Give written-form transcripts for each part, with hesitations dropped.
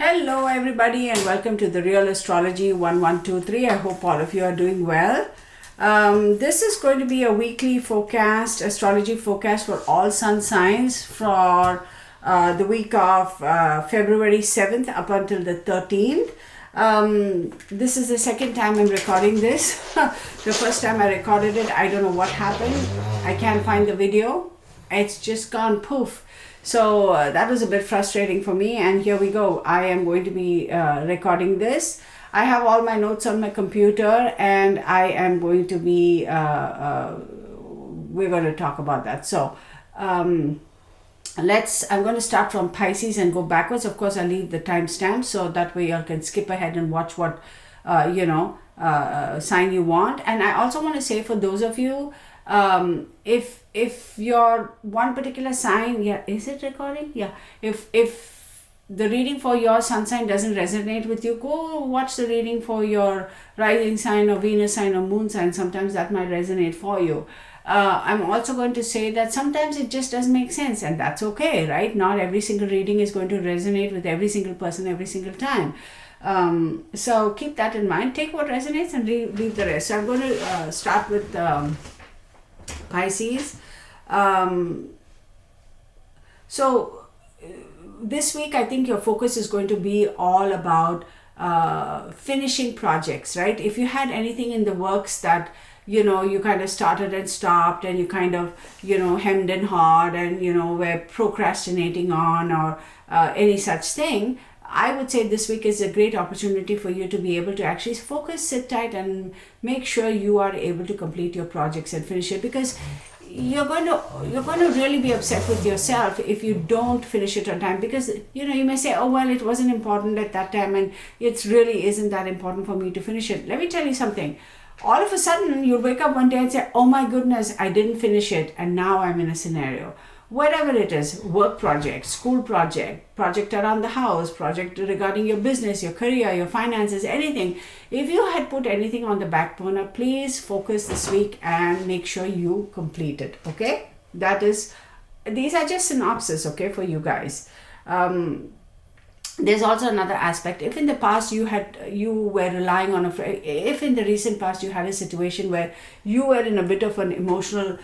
Hello everybody and welcome to the Real Astrology 1123. I hope all of you are doing well. This is going to be a weekly forecast, astrology forecast for all sun signs for the week of February 7th up until the 13th. This is the second time I'm recording this. The first time I recorded it, I don't know what happened. I can't find the video. It's just gone poof. So that was a bit frustrating for me, and here we go. I am going to be recording this. I have all my notes on my computer, and I am going to be, we're going to talk about that. So I'm going to start from Pisces and go backwards. Of course, I'll leave the timestamp so that way you can skip ahead and watch what, sign you want. And I also want to say for those of you, if your one particular sign, is it recording? If the reading for your sun sign doesn't resonate with you, go watch the reading for your rising sign or Venus sign or moon sign. Sometimes that might resonate for you. I'm also going to say that sometimes it just doesn't make sense, and that's okay, right? Not every single reading is going to resonate with every single person every single time. So keep that in mind. Take what resonates and leave the rest. So I'm going to start with Pisces. So this week I think your focus is going to be all about finishing projects, right? If you had anything in the works that you kind of started and stopped, and you kind of hemmed and hawed and were procrastinating on, or any such thing, I would say this week is a great opportunity for you to be able to actually focus, sit tight, and make sure you are able to complete your projects and finish it, because you're going to really be upset with yourself if you don't finish it on time, because you may say, oh well, it wasn't important at that time and it really isn't that important for me to finish it. Let me tell you something. All of a sudden you'll wake up one day and say, oh my goodness, I didn't finish it, and now I'm in a scenario. Whatever it is, work project, school project around the house, project regarding your business, your career, your finances, anything. If you had put anything on the back burner, please focus this week and make sure you complete it, okay? These are just synopsis, okay, for you guys. There's also another aspect. If in the past you were relying on if in the recent past you had a situation where you were in a bit of an emotional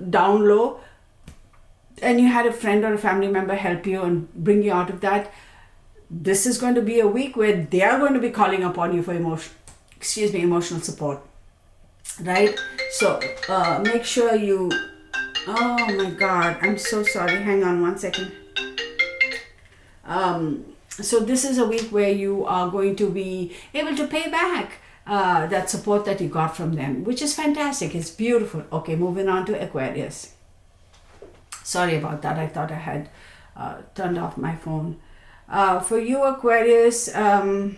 down low, and you had a friend or a family member help you and bring you out of that, this is going to be a week where they are going to be calling upon you for emotional support, right? So make sure you, oh my God, I'm so sorry, hang on one second. So this is a week where you are going to be able to pay back that support that you got from them, which is fantastic. It's beautiful. Okay, moving on to Aquarius. Sorry about that. I thought I had turned off my phone. For you, Aquarius, for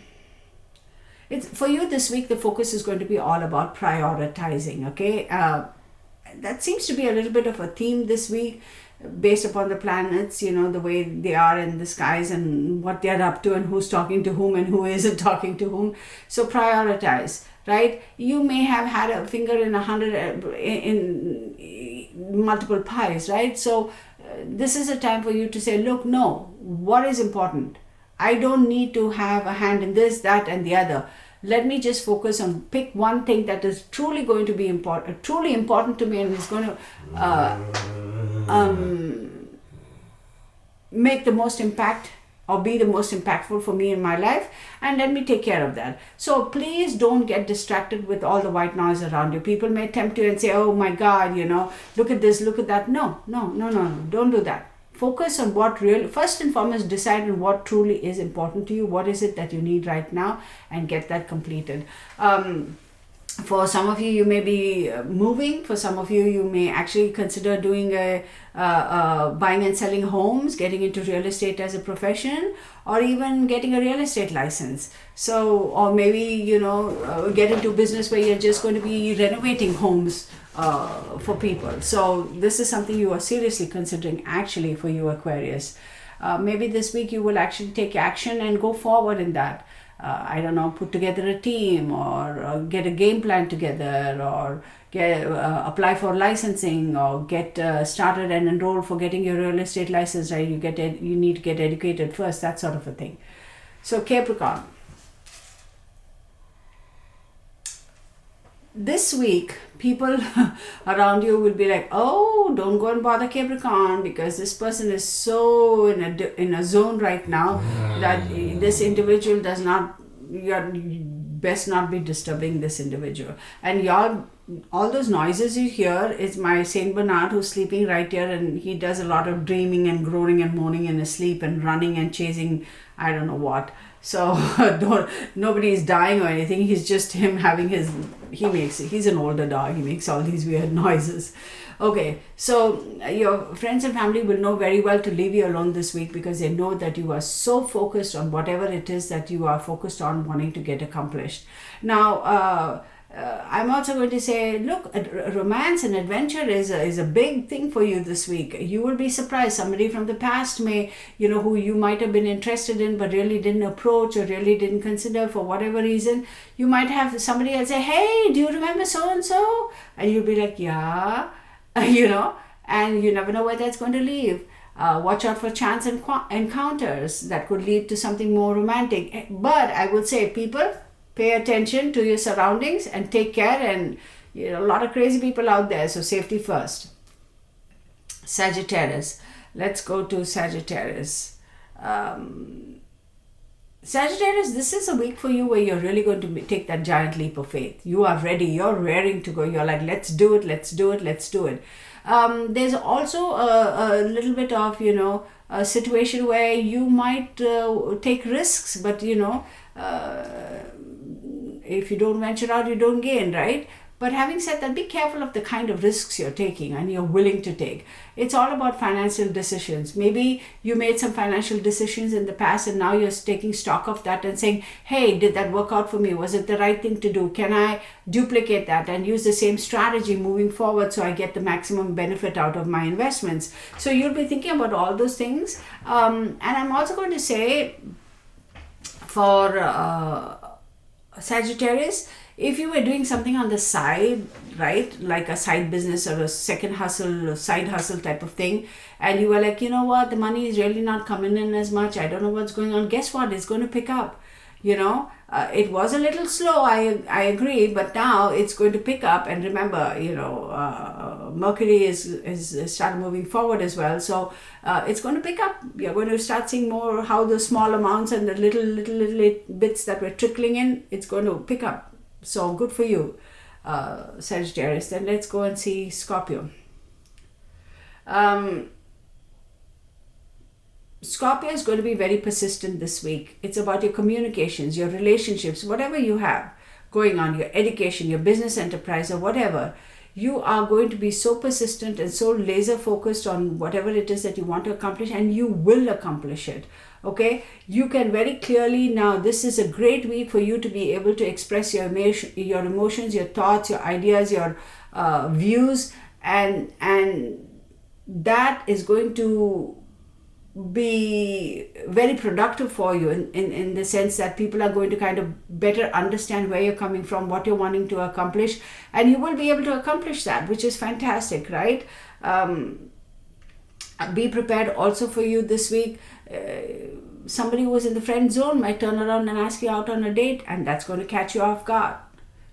you this week, the focus is going to be all about prioritizing, okay? That seems to be a little bit of a theme this week, based upon the planets, the way they are in the skies and what they're up to and who's talking to whom and who isn't talking to whom. So prioritize, right? You may have had a finger in multiple pies, right? So this is a time for you to say, look, no, what is important? I don't need to have a hand in this, that, and the other. Let me just focus on pick one thing that is truly going to be important to me, and is going to make the most impact or be the most impactful for me in my life, and let me take care of that. So please don't get distracted with all the white noise around you. People may tempt you and say, oh my God, look at this, look at that. No, don't do that. Focus on what really, first and foremost, decide on what truly is important to you. What is it that you need right now, and get that completed. For some of you, you may be moving. For some of you, you may actually consider doing buying and selling homes, getting into real estate as a profession, or even getting a real estate license. So, or maybe, get into business where you're just going to be renovating homes for people. So this is something you are seriously considering actually for you, Aquarius. Maybe this week you will actually take action and go forward in that. I don't know, put together a team, or get a game plan together, or apply for licensing, or get started and enroll for getting your real estate license, right? You need to get educated first, that sort of a thing. So Capricorn, this week people around you will be like, oh, don't go and bother Capricorn, because this person is so in a zone right now that this individual does not, you're best not be disturbing this individual. And y'all, all those noises you hear is my Saint Bernard, who's sleeping right here, and he does a lot of dreaming and groaning and moaning in his sleep and running and chasing I don't know what. So nobody is dying or anything. He's just him having he's an older dog. He makes all these weird noises. Okay, so your friends and family will know very well to leave you alone this week, because they know that you are so focused on whatever it is that you are focused on wanting to get accomplished. Now, I'm also going to say, look, romance and adventure is a big thing for you this week. You will be surprised. Somebody from the past may, who you might have been interested in but really didn't approach or really didn't consider for whatever reason. You might have somebody else say, hey, do you remember so-and-so? And you'll be like, yeah, and you never know where that's going to lead. Watch out for chance encounters that could lead to something more romantic. But I would say, people, pay attention to your surroundings and take care, and a lot of crazy people out there, so safety first. Sagittarius, let's go to Sagittarius. Sagittarius, this is a week for you where you're really going to take that giant leap of faith. You are ready, you're raring to go, you're like, let's do it. There's also a little bit of a situation where you might take risks, but if you don't venture out, you don't gain, right? But having said that, be careful of the kind of risks you're taking and you're willing to take. It's all about financial decisions. Maybe you made some financial decisions in the past and now you're taking stock of that and saying, hey, did that work out for me? Was it the right thing to do? Can I duplicate that and use the same strategy moving forward so I get the maximum benefit out of my investments? So you'll be thinking about all those things. And I'm also going to say, for Sagittarius, if you were doing something on the side, right, like a side business or a second hustle or side hustle type of thing, and you were like, what, the money is really not coming in as much, I don't know what's going on, guess what, it's going to pick up. It was a little slow, I agree, but now it's going to pick up. And remember, Mercury is started moving forward as well, so it's going to pick up. You're going to start seeing more how the small amounts and the little bits that were trickling in, it's going to pick up. So good for you, Sagittarius. Then let's go and see Scorpio. Scorpio is going to be very persistent this week. It's about your communications, your relationships, whatever you have going on, your education, your business enterprise, or whatever. You are going to be so persistent and so laser focused on whatever it is that you want to accomplish, and you will accomplish it. Okay, you can very clearly now, this is a great week for you to be able to express your emotions, your thoughts, your ideas, your views, and that is going to be very productive for you in the sense that people are going to kind of better understand where you're coming from, what you're wanting to accomplish, and you will be able to accomplish that, which is fantastic, right? Be prepared also for you this week. Somebody who was in the friend zone might turn around and ask you out on a date, and that's going to catch you off guard,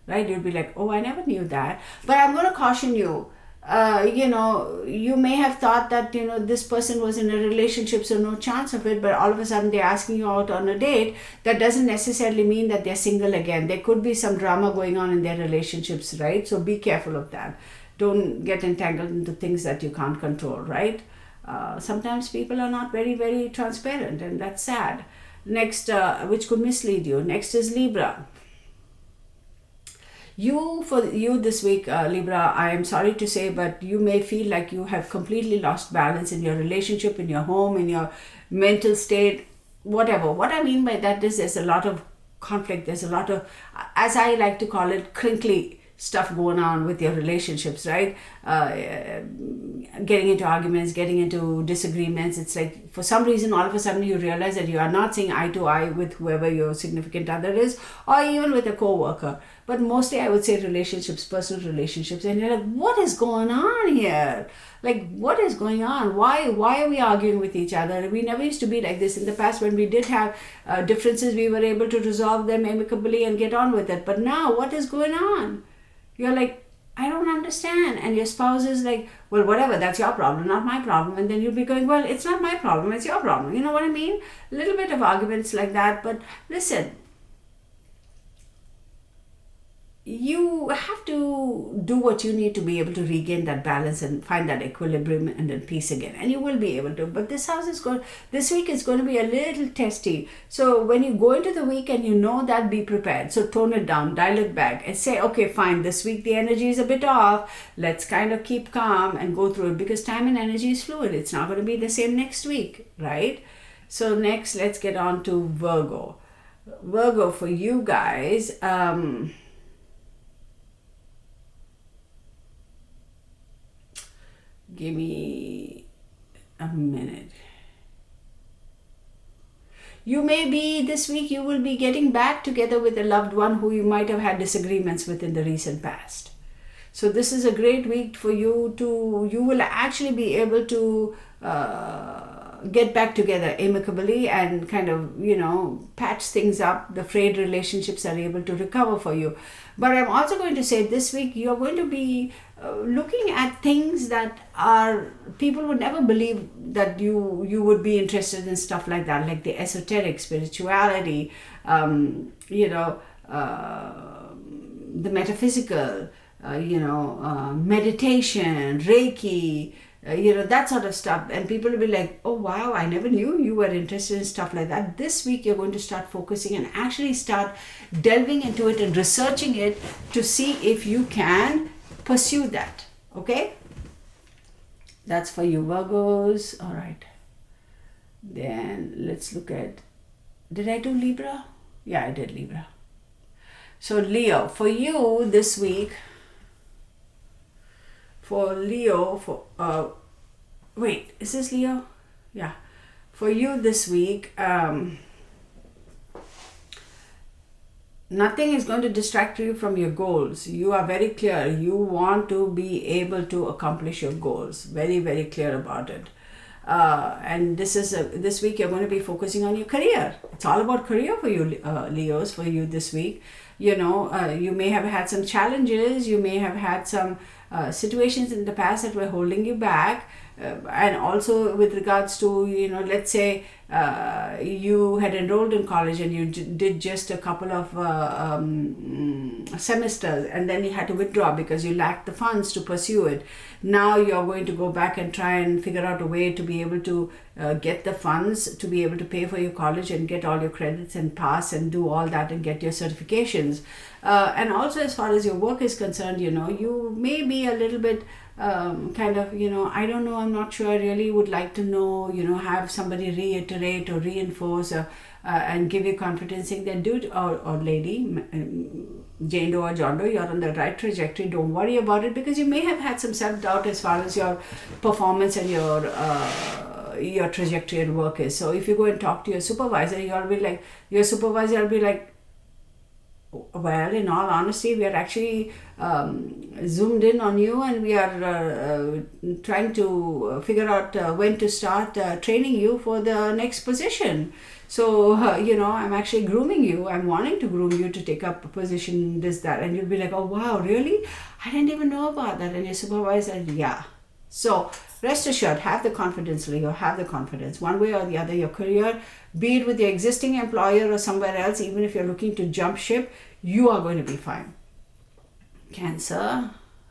right? You'll be like, oh, I never knew that. But I'm going to caution you. You may have thought that, this person was in a relationship, so no chance of it, but all of a sudden they're asking you out on a date. That doesn't necessarily mean that they're single again. There could be some drama going on in their relationships, right? So be careful of that. Don't get entangled into things that you can't control, right? Sometimes people are not very, very transparent, and that's sad. Next, which could mislead you. Next is Libra. For you this week, Libra, I am sorry to say, but you may feel like you have completely lost balance in your relationship, in your home, in your mental state, whatever. What I mean by that is there's a lot of conflict. There's a lot of, as I like to call it, crinkly stuff going on with your relationships, right? Getting into arguments, getting into disagreements. It's like for some reason all of a sudden you realize that you are not seeing eye to eye with whoever your significant other is, or even with a co-worker. But mostly I would say relationships, personal relationships, and you're like, what is going on here? Like, what is going on? Why are we arguing with each other? We never used to be like this in the past. When we did have differences, we were able to resolve them amicably and get on with it. But now, what is going on? You're like, I don't understand. And your spouse is like, well, whatever, that's your problem, not my problem. And then you'll be going, well, it's not my problem, it's your problem. You know what I mean? A little bit of arguments like that. But listen, you have to do what you need to be able to regain that balance and find that equilibrium and then peace again, and you will be able to. But this week is going to be a little testy. So when you go into the week and you know that, be prepared. So tone it down, dial it back, and say, okay, fine, this week the energy is a bit off, let's kind of keep calm and go through it, because time and energy is fluid. It's not going to be the same next week, right? So next, let's get on to Virgo. For you guys, give me a minute. You may be, this week, you will be getting back together with a loved one who you might have had disagreements with in the recent past. So this is a great week for you you will actually be able to get back together amicably and kind of, patch things up. The frayed relationships are able to recover for you. But I'm also going to say this week you're going to be looking at things that people would never believe that you would be interested in, stuff like that, like the esoteric, spirituality, the metaphysical, meditation, Reiki, that sort of stuff. And people will be like, oh wow, I never knew you were interested in stuff like that. This week you're going to start focusing and actually start delving into it and researching it to see if you can pursue that. Okay, that's for you Virgos. All right, then let's look at, did I do Libra? Yeah, I did Libra. So Leo, for you this week, wait, is this Leo? Yeah. For you this week, nothing is going to distract you from your goals. You are very clear. You want to be able to accomplish your goals. Very, very clear about it. And this week you're going to be focusing on your career. It's all about career for you, Leos, for you this week. You may have had some challenges. You may have had some situations in the past that were holding you back. And also with regards to, let's say you had enrolled in college and you did just a couple of semesters, and then you had to withdraw because you lacked the funds to pursue it. Now you're going to go back and try and figure out a way to be able to get the funds to be able to pay for your college and get all your credits and pass and do all that and get your certifications. And also as far as your work is concerned, you may be a little bit I don't know, I'm not sure, I really would like to know, have somebody reiterate or reinforce and give you confidence, saying that dude or lady, Jane Doe or John Doe, you're on the right trajectory, don't worry about it, because you may have had some self-doubt as far as your performance and your trajectory at work is. So if you go and talk to your supervisor, your supervisor will be like, well, in all honesty, we are actually zoomed in on you, and we are trying to figure out when to start training you for the next position. So, I'm actually grooming you. I'm wanting to groom you to take up a position, this, that. And you'll be like, oh, wow, really? I didn't even know about that. And your supervisor, yeah. So, rest assured, have the confidence, Leo, have the confidence. One way or the other, your career, be it with your existing employer or somewhere else, even if you're looking to jump ship, you are going to be fine. Cancer,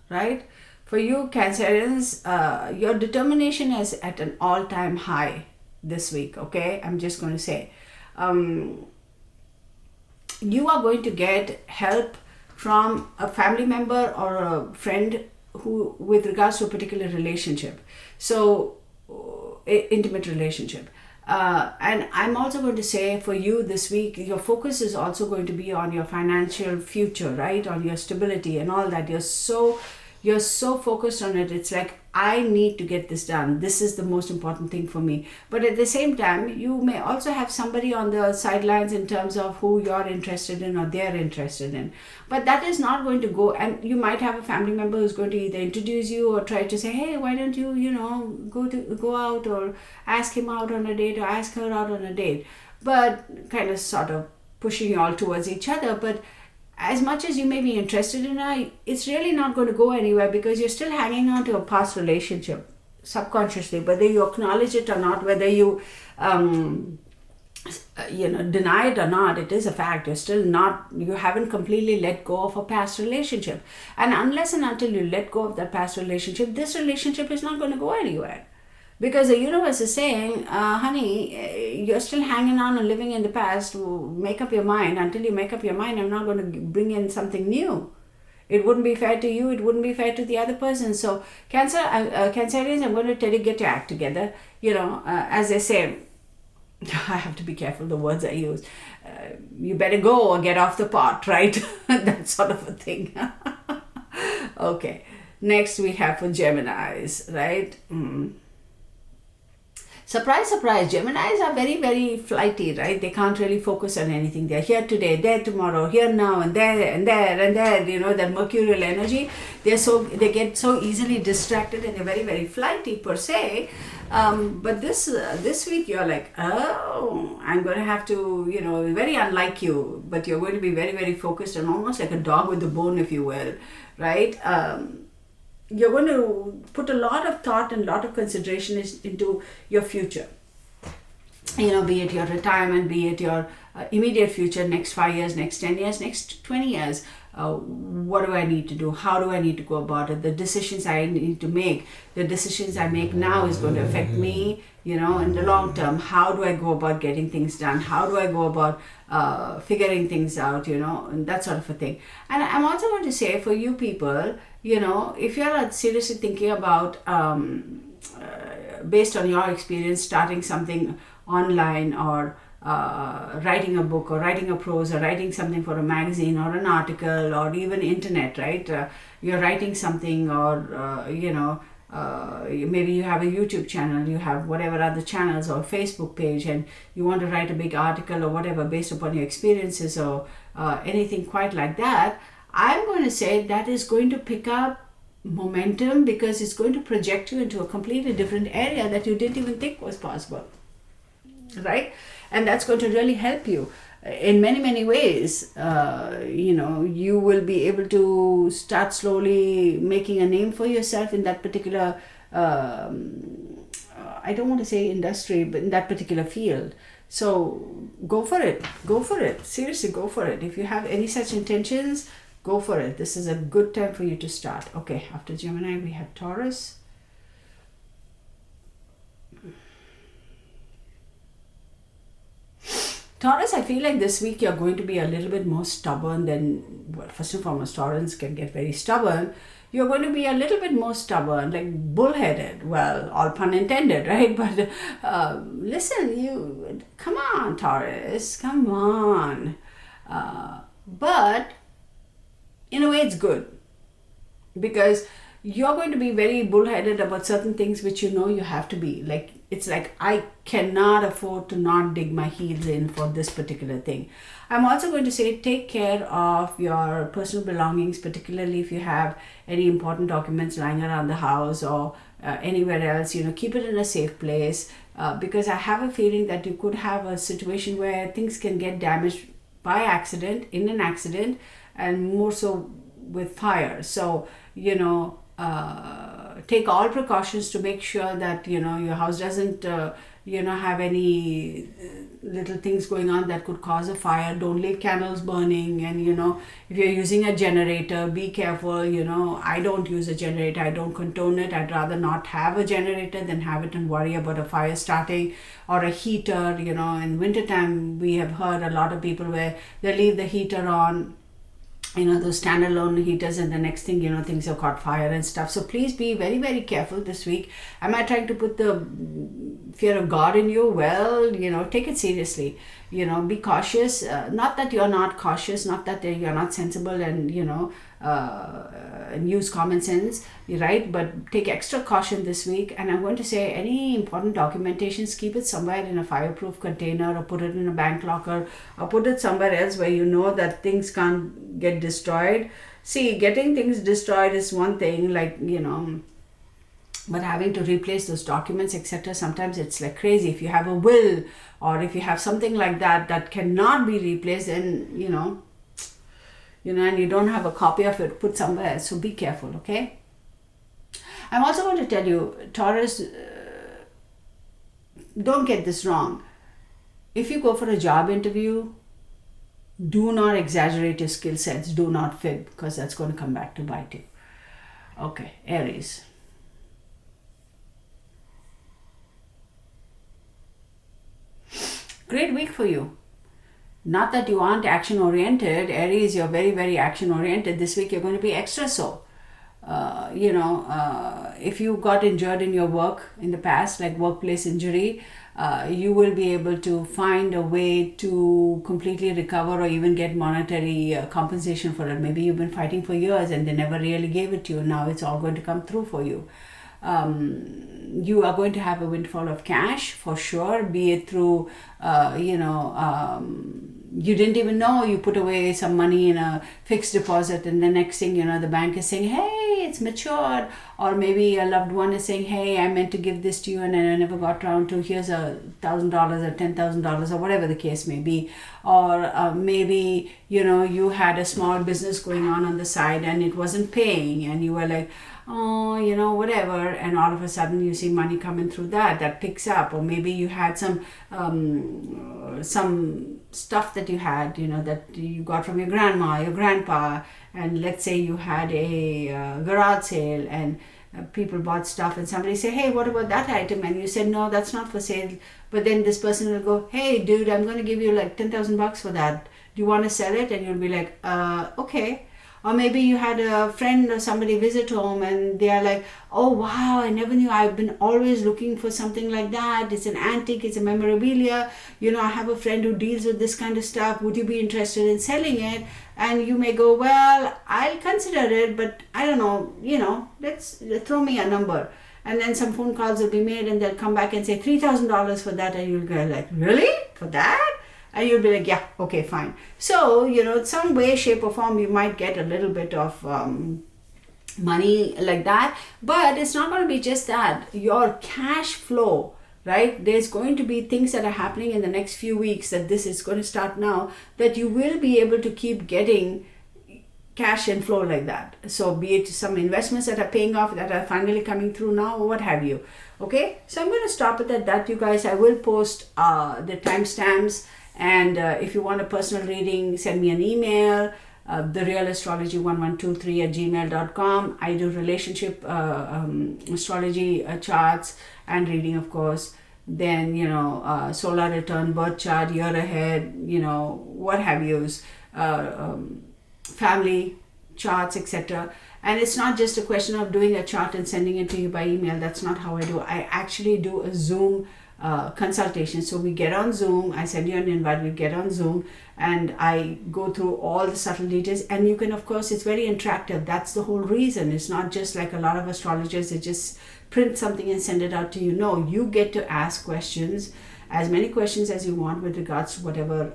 right? For you, Cancerians, your determination is at an all-time high this week, okay? I'm just going to say. You are going to get help from a family member or a friend who, with regards to a particular relationship. So, intimate relationship. And I'm also going to say for you this week, your focus is also going to be on your financial future, right? On your stability and all that. You're so focused on it. It's like, I need to get this done. This is the most important thing for me. But at the same time, you may also have somebody on the sidelines in terms of who you're interested in or they're interested in. But that is not going to go, and you might have a family member who's going to either introduce you or try to say, hey, why don't you, go out, or ask him out on a date, or ask her out on a date. But kind of sort of pushing you all towards each other. But as much as you may be interested in her, it's really not going to go anywhere, because you're still hanging on to a past relationship subconsciously, whether you acknowledge it or not, whether you deny it or not. It is a fact. You haven't completely let go of a past relationship, and unless and until you let go of that past relationship, this relationship is not going to go anywhere. Because the universe is saying, honey, you're still hanging on and living in the past. Make up your mind. Until you make up your mind, I'm not going to bring in something new. It wouldn't be fair to you. It wouldn't be fair to the other person. So, Cancerians, I'm going to tell you, get your act together. As they say, I have to be careful the words I use. You better go or get off the pot, right? That sort of a thing. Okay. Next we have for Geminis, right? Surprise, surprise, Geminis are very, very flighty, right? They can't really focus on anything. They're here today, there tomorrow, here now, and there, and there, and there, that mercurial energy. They get so easily distracted, and they're very, very flighty per se. But this week you're like, oh, I'm going to have to, very unlike you, but you're going to be very, very focused, and almost like a dog with a bone, if you will, right? You're going to put a lot of thought and a lot of consideration into your future. Be it your retirement, be it your immediate future, next 5 years, next 10 years, next 20 years. What do I need to do? How do I need to go about it? The decisions I need to make, the decisions I make now is going to affect me, in the long term. How do I go about getting things done? How do I go about figuring things out, and that sort of a thing. And I'm also going to say for you people, if you're seriously thinking about, based on your experience, starting something online, or writing a book, or writing a prose, or writing something for a magazine or an article, or even internet, right? You're writing something, or maybe you have a YouTube channel, you have whatever other channels, or Facebook page, and you want to write a big article or whatever based upon your experiences, or anything quite like that. I'm going to say that is going to pick up momentum, because it's going to project you into a completely different area that you didn't even think was possible, right? And that's going to really help you in many, many ways. You will be able to start slowly making a name for yourself in that particular, I don't want to say industry, but in that particular field. So go for it. Seriously, go for it. If you have any such intentions, go for it. This is a good time for you to start. Okay, after Gemini, we have Taurus. Taurus, I feel like this week you're going to be a little bit more stubborn than, well, first and foremost, Taurus can get very stubborn. You're going to be a little bit more stubborn, like bullheaded. Well, all pun intended, right? But listen, come on, Taurus, come on. But in a way, it's good, because you're going to be very bullheaded about certain things which you have to be. Like, it's like, I cannot afford to not dig my heels in for this particular thing. I'm also going to say, take care of your personal belongings, particularly if you have any important documents lying around the house, or anywhere else. Keep it in a safe place, because I have a feeling that you could have a situation where things can get damaged by accident, in an accident, and more so with fire. So, take all precautions to make sure that, your house doesn't, have any little things going on that could cause a fire. Don't leave candles burning. And, if you're using a generator, be careful. I don't use a generator. I don't condone it. I'd rather not have a generator than have it and worry about a fire starting, or a heater. In wintertime, we have heard a lot of people where they leave the heater on, those standalone heaters, and the next thing things have caught fire and stuff. So please be very, very careful this week. Am I trying to put the fear of God in you, well, take it seriously. Be cautious. Not that you're not cautious, not that you're not sensible and, and use common sense, right? But take extra caution this week. And I'm going to say any important documentations, keep it somewhere in a fireproof container, or put it in a bank locker, or put it somewhere else where you know that things can't get destroyed. See, getting things destroyed is one thing, like, but having to replace those documents, etc., sometimes it's like crazy. If you have a will, or if you have something like that cannot be replaced, then, and you don't have a copy of it, put somewhere. So be careful, okay? I'm also going to tell you, Taurus, don't get this wrong. If you go for a job interview, do not exaggerate your skill sets. Do not fib, because that's going to come back to bite you. Okay, Aries. Great week for you. Not that you aren't action oriented. Aries, you're very, very action oriented. This week you're going to be extra so. If you got injured in your work in the past, like workplace injury, you will be able to find a way to completely recover, or even get monetary compensation for it. Maybe you've been fighting for years and they never really gave it to you. Now it's all going to come through for you. You are going to have a windfall of cash for sure, be it through, you didn't even know you put away some money in a fixed deposit, and the next thing you know, the bank is saying, hey, it's matured. Or maybe a loved one is saying, hey, I meant to give this to you and I never got around to, here's $1,000 or $10,000 or whatever the case may be. Or maybe, you had a small business going on the side and it wasn't paying, and you were like, oh, whatever, and all of a sudden you see money coming through that picks up. Or maybe you had some stuff that you had, that you got from your grandma, your grandpa, and let's say you had a garage sale and people bought stuff, and somebody say, hey, what about that item? And you said, no, that's not for sale. But then this person will go, hey, dude, I'm going to give you like $10,000 for that. Do you want to sell it? And you'll be like, okay. Or maybe you had a friend or somebody visit home and they are like, oh wow, I never knew, I've been always looking for something like that. It's an antique, it's a memorabilia. I have a friend who deals with this kind of stuff. Would you be interested in selling it? And you may go, well, I'll consider it, but I don't know, let's throw me a number. And then some phone calls will be made and they'll come back and say $3,000 for that. And you'll go like, really? For that? And you'll be like, yeah, okay, fine. So, some way, shape or form, you might get a little bit of money like that. But it's not going to be just that. Your cash flow, right? There's going to be things that are happening in the next few weeks, that this is going to start now, that you will be able to keep getting cash inflow like that. So be it some investments that are paying off, that are finally coming through now, or what have you. Okay, so I'm going to stop it at that, you guys. I will post the timestamps. And if you want a personal reading, send me an email, the Real Astrology 1123@gmail.com. I do relationship astrology charts and reading, of course. Then, solar return, birth chart, year ahead, what have yous, family charts, etc. And it's not just a question of doing a chart and sending it to you by email. That's not how I do. I actually do a Zoom consultation. So we get on Zoom, I send you an invite, we get on Zoom, and I go through all the subtle details. And you can, of course, it's very interactive. That's the whole reason. It's not just like a lot of astrologers, they just print something and send it out to you. No, you get to ask questions, as many questions as you want with regards to whatever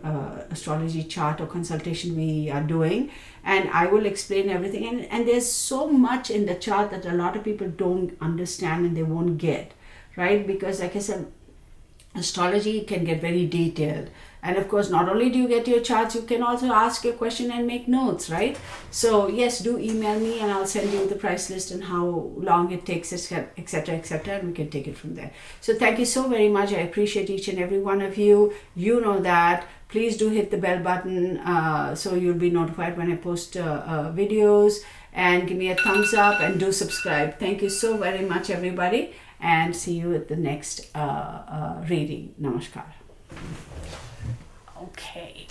astrology chart or consultation we are doing, and I will explain everything. And there's so much in the chart that a lot of people don't understand and they won't get, right? Because like I said, astrology can get very detailed. And of course, not only do you get your charts, you can also ask your question and make notes, right? So yes, do email me and I'll send you the price list and how long it takes, etc., etc., and we can take it from there. So thank you so very much. I appreciate each and every one of you. You know that. Please do hit the bell button so you'll be notified when I post videos, and give me a thumbs up and do subscribe. Thank you so very much, everybody. And see you at the next reading. Namaskar. Okay.